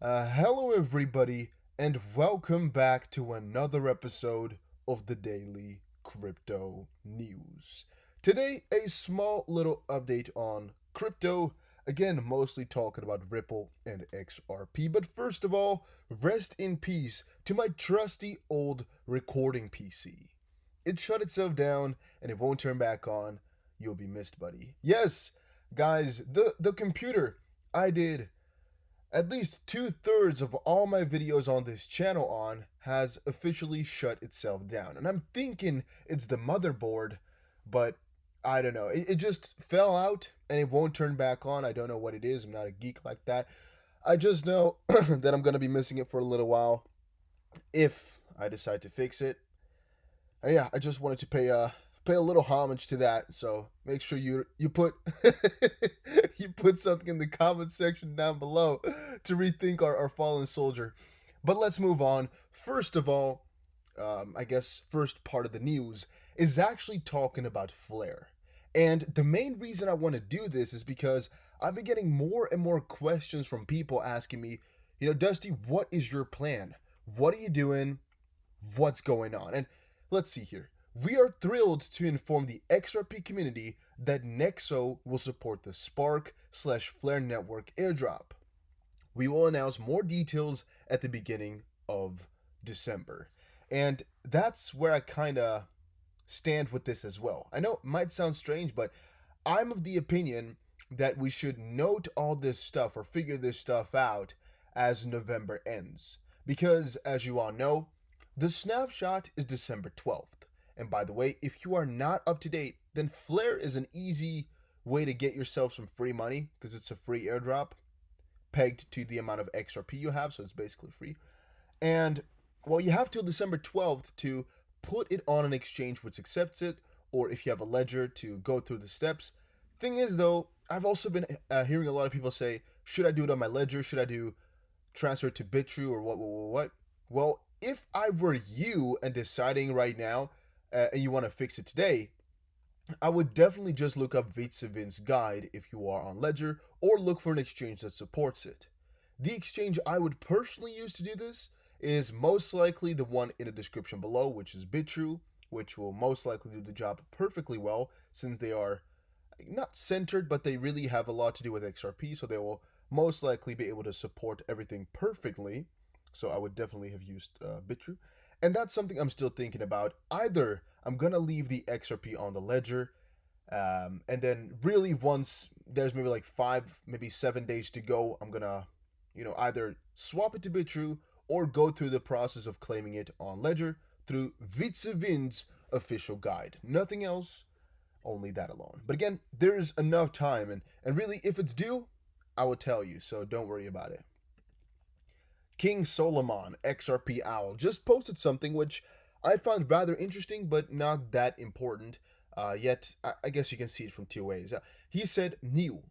Hello, everybody, and welcome back to another episode of the Daily Crypto News. Today, a small little update on crypto. Again, mostly talking about Ripple and XRP. But first of all, rest in peace to my trusty old recording PC. It shut itself down and it won't turn back on. You'll be missed, buddy. Yes, guys, the computer I did at least two-thirds of all my videos on this channel on has officially shut itself down. And I'm thinking it's the motherboard, but I don't know. It just fell out and it won't turn back on. I don't know what it is. I'm not a geek like that. I just know that I'm going to be missing it for a little while if I decide to fix it. And yeah, I just wanted to pay a little homage to that. So make sure you put you put something in the comment section down below to rethink our fallen soldier. But let's move on. First of all, I guess first part of the news is actually talking about Flare. And the main reason I want to do this is because I've been getting more and more questions from people asking me, Dusty, what is your plan? What are you doing? What's going on? And let's see here. We are thrilled to inform the XRP community that Nexo will support the Spark/Flare network airdrop. We will announce more details at the beginning of December. And that's where I kind of stand with this as well. I know it might sound strange, but I'm of the opinion that we should note all this stuff or figure this stuff out as November ends. Because, as you all know, the snapshot is December 12th. And by the way, if you are not up to date, then Flare is an easy way to get yourself some free money because it's a free airdrop pegged to the amount of XRP you have, so it's basically free. And well, you have till December 12th to put it on an exchange which accepts it, or if you have a ledger to go through the steps. Thing is, though, I've also been hearing a lot of people say, should I do it on my ledger? Should I do transfer to Bitrue or what? Well, if I were you and deciding right now and you want to fix it today, I would definitely just look up Vitsavin's guide if you are on Ledger, or look for an exchange that supports it. The exchange I would personally use to do this is most likely the one in the description below, which is Bitrue, which will most likely do the job perfectly well since they are not centered, but they really have a lot to do with XRP, so they will most likely be able to support everything perfectly. So I would definitely have used Bitrue. And that's something I'm still thinking about. Either I'm going to leave the XRP on the ledger, and then really once there's maybe like 5, maybe 7 days to go, I'm going to, either swap it to Bitrue or go through the process of claiming it on ledger through Vitsavin's official guide. Nothing else, only that alone. But again, there's enough time, and really, if it's due, I will tell you, so don't worry about it. King Solomon, XRP Owl, just posted something which I found rather interesting, but not that important. Yet, I guess you can see it from two ways. He said, new.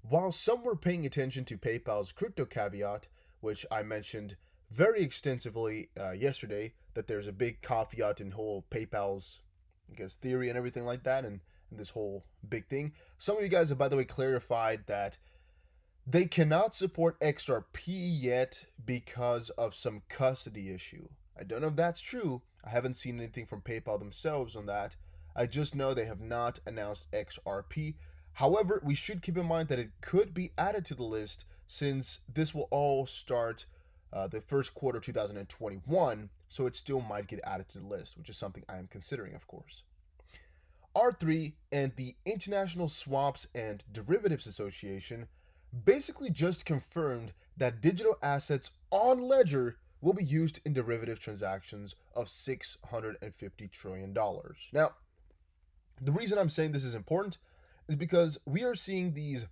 While some were paying attention to PayPal's crypto caveat, which I mentioned very extensively yesterday, that there's a big caveat in whole PayPal's, I guess, theory and everything like that, and this whole big thing. Some of you guys have, by the way, clarified that they cannot support XRP yet because of some custody issue. I don't know if that's true. I haven't seen anything from PayPal themselves on that. I just know they have not announced XRP. However, we should keep in mind that it could be added to the list since this will all start the first quarter of 2021, so it still might get added to the list, which is something I am considering, of course. R3 and the International Swaps and Derivatives Association basically just confirmed that digital assets on Ledger will be used in derivative transactions of $650 trillion. Now, the reason I'm saying this is important is because we are seeing these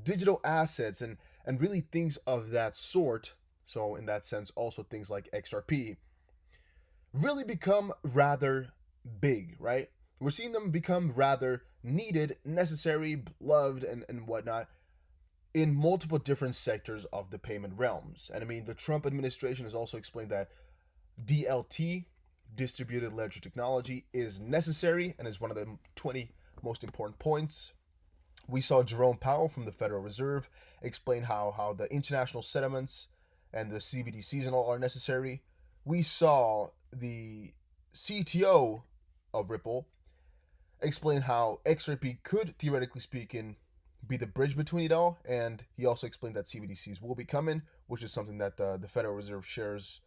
digital assets and really things of that sort, so in that sense also things like XRP, really become rather big, right? We're seeing them become rather needed, necessary, loved, and whatnot in multiple different sectors of the payment realms. And I mean, the Trump administration has also explained that DLT, distributed ledger technology, is necessary and is one of the 20 most important points. We saw Jerome Powell from the Federal Reserve explain how the international settlements and the CBDCs and all are necessary, we saw the CTO of Ripple explain how XRP could, theoretically speaking, be the bridge between it all. And he also explained that CBDCs will be coming, which is something that the Federal Reserve shares,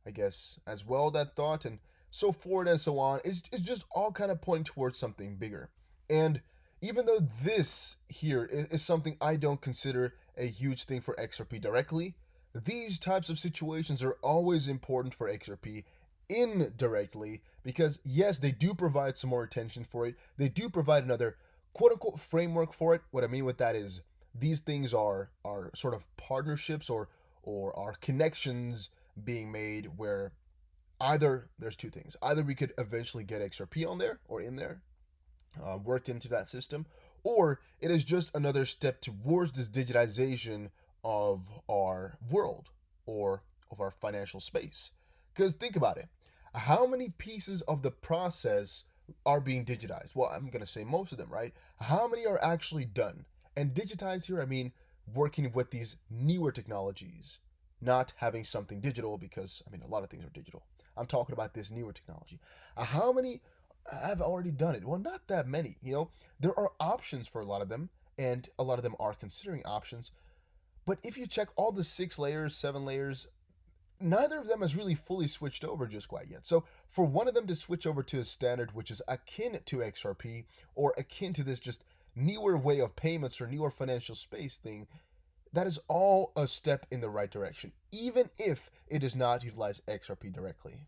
I guess, as well, that thought. And so forth and so on. It's just all kind of pointing towards something bigger. And even though this here is something I don't consider a huge thing for XRP directly, these types of situations are always important for XRP indirectly because, yes, they do provide some more attention for it. They do provide another quote unquote framework for it. What I mean with that is these things are sort of partnerships or are connections being made where either there's two things. Either we could eventually get XRP on there or in there, worked into that system, or it is just another step towards this digitization of our world or of our financial space. Because think about it, how many pieces of the process are being digitized? Well, I'm going to say most of them, right? How many are actually done? And digitized here, I mean working with these newer technologies, not having something digital because, I mean, a lot of things are digital. I'm talking about this newer technology. How many have already done it? Well, not that many. There are options for a lot of them, and a lot of them are considering options. But if you check all the 6 layers, 7 layers, neither of them has really fully switched over just quite yet. So for one of them to switch over to a standard which is akin to XRP or akin to this just newer way of payments or newer financial space thing, that is all a step in the right direction, even if it does not utilize XRP directly.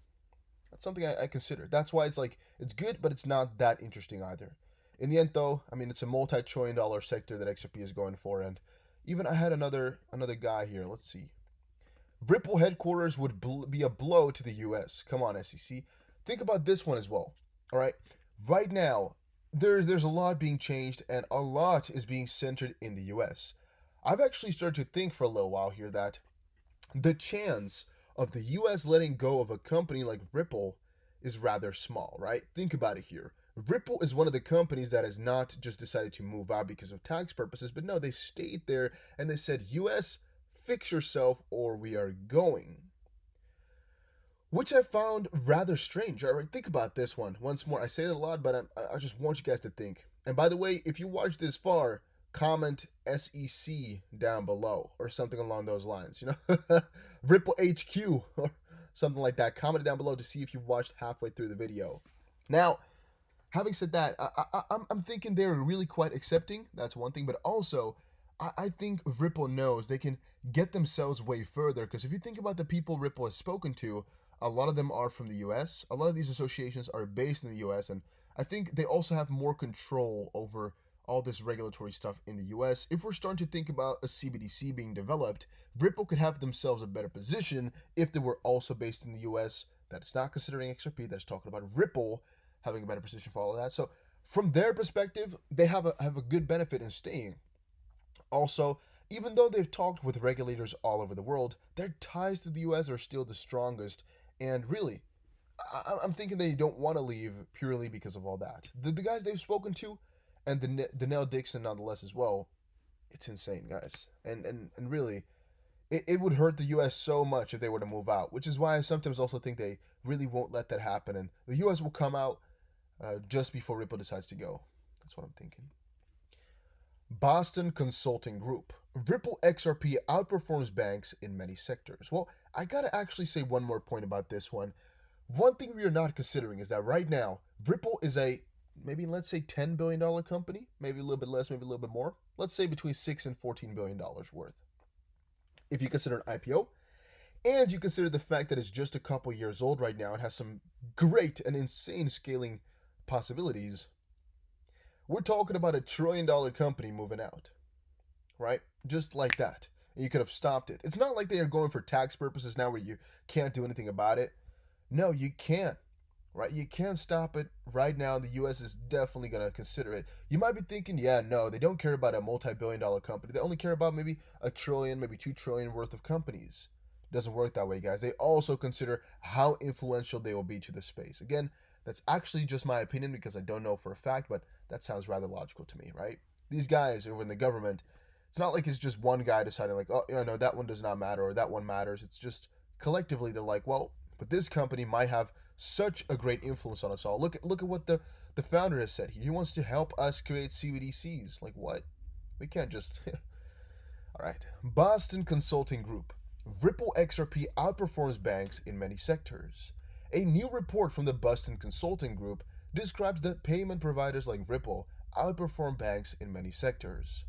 That's something I consider. That's why it's good, but it's not that interesting either. In the end, though, I mean, it's a multi-trillion-dollar sector that XRP is going for, and even I had another guy here. Let's see. Ripple headquarters would be a blow to the U.S. Come on, SEC. Think about this one as well. All right. Right now, there's a lot being changed, and a lot is being centered in the U.S. I've actually started to think for a little while here that the chance of the US letting go of a company like Ripple is rather small, right? Think about it here. Ripple is one of the companies that has not just decided to move out because of tax purposes, but no, they stayed there and they said, US, fix yourself or we are going. Which I found rather strange. All right, think about this one. Once more, I say it a lot, but I just want you guys to think. And by the way, if you watch this far, comment SEC down below or something along those lines. Ripple HQ or something like that. Comment it down below to see if you've watched halfway through the video. Now, having said that, I'm thinking they're really quite accepting. That's one thing, but also I think Ripple knows they can get themselves way further because if you think about the people Ripple has spoken to, a lot of them are from the US. A lot of these associations are based in the US, and I think they also have more control over all this regulatory stuff in the US. If we're starting to think about a CBDC being developed, Ripple could have themselves a better position if they were also based in the US. That is not considering XRP, that's talking about Ripple having a better position for all of that. So from their perspective, they have a good benefit in staying. Also, even though they've talked with regulators all over the world, their ties to the US are still the strongest. And really, I'm thinking they don't want to leave purely because of all that. The guys they've spoken to, and the Nell Dixon nonetheless as well, it's insane, guys. And really, it would hurt the U.S. so much if they were to move out, which is why I sometimes also think they really won't let that happen, and the U.S. will come out just before Ripple decides to go. That's what I'm thinking. Boston Consulting Group. Ripple XRP outperforms banks in many sectors. Well, I gotta actually say one more point about this one. One thing we are not considering is that right now, Ripple is a maybe let's say $10 billion company, maybe a little bit less, maybe a little bit more. Let's say between $6 and $14 billion worth. If you consider an IPO, and you consider the fact that it's just a couple years old right now and has some great and insane scaling possibilities, we're talking about a $1 trillion company moving out, right? Just like that. And you could have stopped it. It's not like they are going for tax purposes now where you can't do anything about it. No, you can't. Right? You can't stop it right now. The US is definitely going to consider it. You might be thinking, yeah, no, they don't care about a multi-billion dollar company. They only care about maybe a trillion, maybe 2 trillion worth of companies. It doesn't work that way, guys. They also consider how influential they will be to the space. Again, that's actually just my opinion because I don't know for a fact, but that sounds rather logical to me, right? These guys over in the government, It's not like it's just one guy deciding like, oh, no, that one does not matter or that one matters. It's just collectively they're like, well, but this company might have such a great influence on us all. Look at what the founder has said. He wants to help us create CBDCs. Like what? We can't just. All right. Boston Consulting Group. Ripple XRP outperforms banks in many sectors. A new report from the Boston Consulting Group describes that payment providers like Ripple outperform banks in many sectors.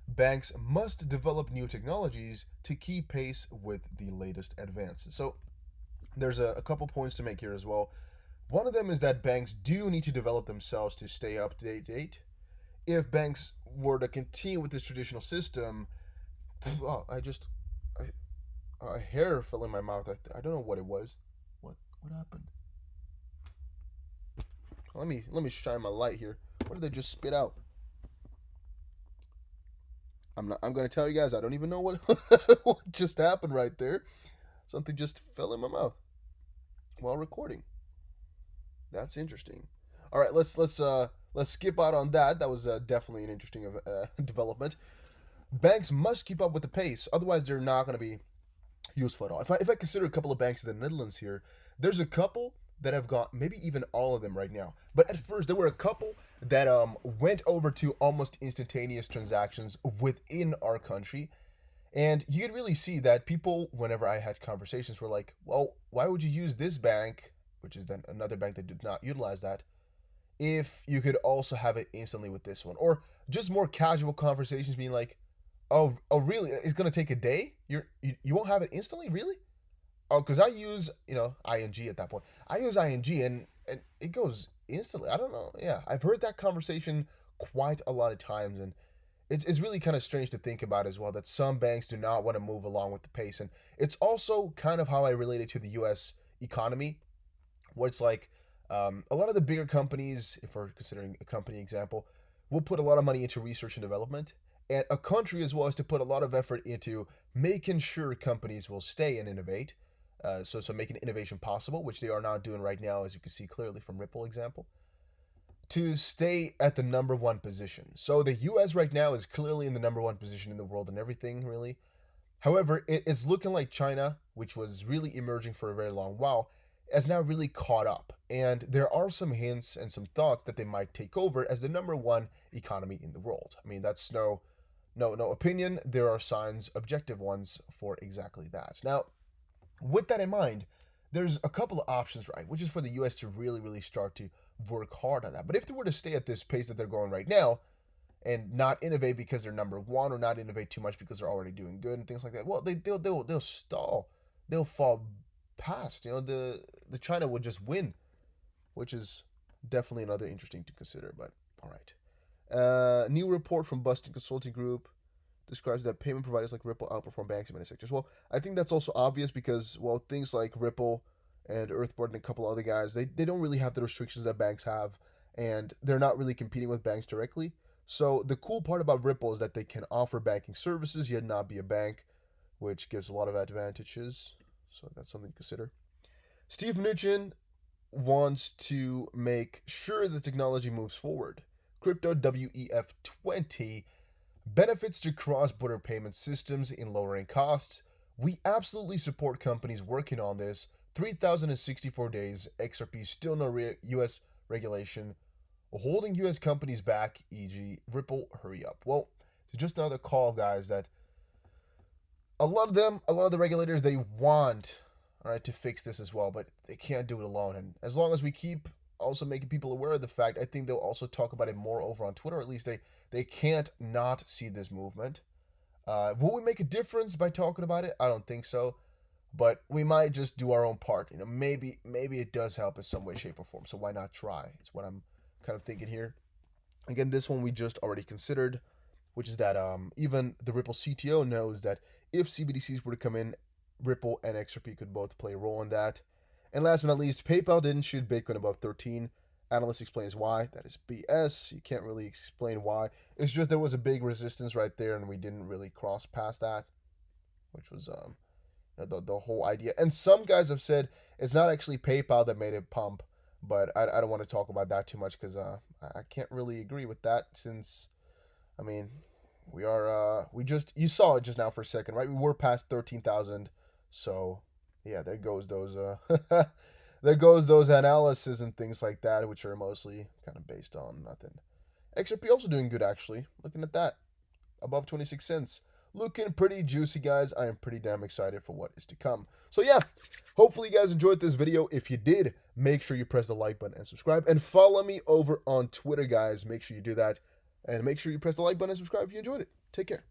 Banks must develop new technologies to keep pace with the latest advances. So, there's a couple points to make here as well. One of them is that banks do need to develop themselves to stay up to date. If banks were to continue with this traditional system, oh, a hair fell in my mouth. I don't know what it was. What happened? Let me shine my light here. What did they just spit out? I'm gonna tell you guys. I don't even know what what just happened right there. Something just fell in my mouth while recording. That's interesting. All right, let's skip out on that. That was definitely an interesting development. Banks must keep up with the pace, otherwise they're not going to be useful at all. If I consider a couple of banks in the Netherlands here, there's a couple that have got maybe even all of them right now. But at first there were a couple that went over to almost instantaneous transactions within our country. And you could really see that people, whenever I had conversations, were like, well, why would you use this bank, which is then another bank that did not utilize that, if you could also have it instantly with this one? Or just more casual conversations being like, oh, really? It's gonna take a day? You won't have it instantly, really? Oh, because I use ING at that point. I use ING and it goes instantly. I don't know. Yeah, I've heard that conversation quite a lot of times, and it's really kind of strange to think about as well that some banks do not want to move along with the pace, and it's also kind of how I relate it to the U.S. economy, where it's like a lot of the bigger companies, if we're considering a company example, will put a lot of money into research and development, and a country as well as to put a lot of effort into making sure companies will stay and innovate. So making innovation possible, which they are not doing right now, as you can see clearly from Ripple example, to stay at the number one position. So the U.S. right now is clearly in the number one position in the world and everything, really. However, it's looking like China, which was really emerging for a very long while, has now really caught up. And there are some hints and some thoughts that they might take over as the number one economy in the world. I mean, that's no opinion. There are signs, objective ones, for exactly that. Now, with that in mind, there's a couple of options, right? Which is for the US to really, really start to work hard on that. But if they were to stay at this pace that they're going right now and not innovate because they're number one, or not innovate too much because they're already doing good and things like that, well, they'll stall. They'll fall past. The China would just win, which is definitely another interesting to consider. But all right. New report from Boston Consulting Group describes that payment providers like Ripple outperform banks in many sectors. Well, I think that's also obvious because, well, things like Ripple and Earthboard and a couple other guys, they don't really have the restrictions that banks have, and they're not really competing with banks directly. So the cool part about Ripple is that they can offer banking services yet not be a bank, which gives a lot of advantages. So that's something to consider. Steve Mnuchin wants to make sure the technology moves forward. Crypto WEF20 benefits to cross-border payment systems in lowering costs. We absolutely support companies working on this. 3,064 days, XRP still no US regulation, holding US companies back, e.g. Ripple, hurry up. Well, it's just another call, guys, that a lot of the regulators, they want, all right, to fix this as well, but they can't do it alone. And as long as we keep also making people aware of the fact, I think they'll also talk about it more over on Twitter. At least they can't not see this movement. Will we make a difference by talking about it? I don't think so, but we might just do our own part. Maybe it does help in some way, shape, or form. So why not try? It's what I'm kind of thinking here. Again, this one we just already considered, which is that even the Ripple CTO knows that if CBDCs were to come in, Ripple and XRP could both play a role in that. And last but not least, PayPal didn't shoot Bitcoin above 13. Analyst explains why. That is BS. You can't really explain why. It's just there was a big resistance right there, and we didn't really cross past that, which was the whole idea. And some guys have said it's not actually PayPal that made it pump, but I don't want to talk about that too much because I can't really agree with that since, I mean, We are you saw it just now for a second, right? We were past 13,000. So, yeah, there goes those there goes those analysis and things like that, which are mostly kind of based on nothing. XRP also doing good, actually. Looking at that, above 26 cents. Looking pretty juicy, guys. I am pretty damn excited for what is to come. So yeah, hopefully you guys enjoyed this video. If you did, make sure you press the like button and subscribe. And follow me over on Twitter, guys. Make sure you do that. And make sure you press the like button and subscribe if you enjoyed it. Take care.